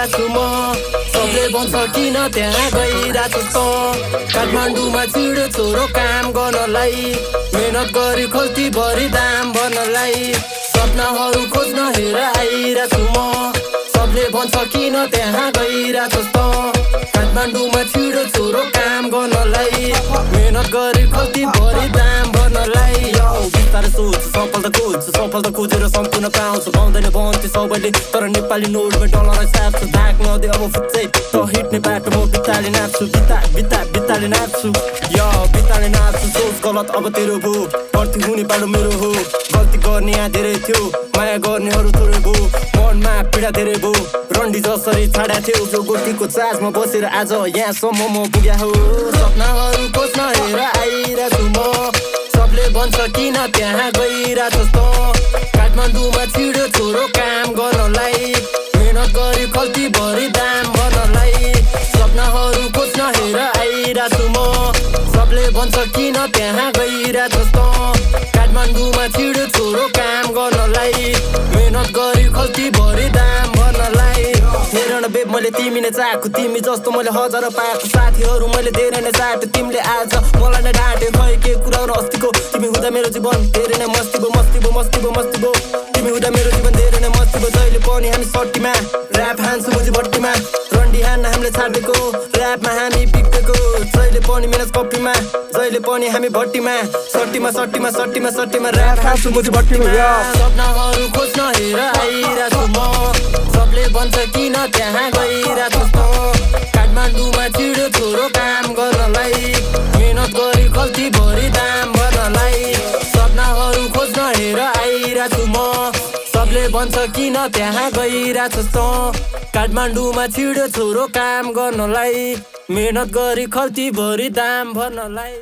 गइरहेछु म सबले भन्छ किन त्यहाँ गइरहेछु त काठमाडौँमा छिडो छोरो काम गर्नलाई मेहनत गरी खल्ती भरि दाम भर्नलाई सपनाहरू खोज्न हेर आइरहेछु म सबले भन्छ किन त्यहाँ गइरहेछु त काठमाडौँमा छिडो छोरो काम गर्नलाई मेहनत गरी खल्ती भरि दाम भर्नलाई बिस्तारै सोच सफलता खोजेर सम्पूर्ण पाउँछ पाउँदैन भन्थे सबैले तर नेपाली नोटमा डलर साप्छ धाक नदे अब फुच्चै त हिट्ने बाटो म बित्ताले नाप्छु बित्ताले नाप्छु बित्ताले नाप्छु सोच गलत अब तेरो भो भर्ती हुने बाटो मेरो हो गल्ती गर्ने यहाँ धेरै थियो माया गर्नेहरू थोरै भो मनमा पीडा धेरै भो रन्डी जसरी छाडा थियो जो गोटीको चार्जमा बसेर आज यहाँसम्म म पुग्या हो सपनाहरू खोज्न हेर आइरहेछु म सबले भन्छ किन त्यहाँ गइरहेछस् त काठमाडौँमा छिडो छोरो काम गर्नलाई मेहनत गरी खल्ती भरि दाम भर्नलाई सपनाहरू खोज्न हेर आइरहेछु म सबले भन्छ किन त्यहाँ गइरहेछस् त काठमाडौँमा छिडो छोरो काम गर्नलाई मेहनत गरी खल्ती भरि दाम भर्नलाई हेर न बेब मैले तिमी नै चाहेको तिमी जस्तो मैले हजार पाएको साथीहरू मैले धेरै नै चाहेको तिमीले आज मलाई नै ढाँट्यो खै के कुरा र अस्तिको तिमी हुँदा मेरो जीवन धेरै नै मस्ती भो तिमी हुँदा मेरो जीवन धेरै नै मस्ती भो जहिले पनि हामी सट्टीमा ऱ्याप हान्छु मुजी भट्टीमा रन्डी हान्न हामीले छाडेको ऱ्यापमा हामी बिग्रेको जहिले पनि मेहनत कपीमा जहिले पनि हामी भट्टीमा सट्टीमा ऱ्याप हान्छु मुजी भट्टीमा सपनाहरू खोज्न हेर आइरहेछु म सबले भन्छ किन त्यहाँ गइरहेछस् त काठमाडौँमा छिडो छोरो काम गर्नलाई मेहनत गरी खल्ती भरि दाम भर्नलाई सपनाहरू खोज्न हेर आइरहेछु म सबले भन्छ किन त्यहाँ गइरहेछस् त काठमाडौँमा छिडो छोरो काम गर्नलाई मेहनत गरी खल्ती भरि दाम भर्नलाई।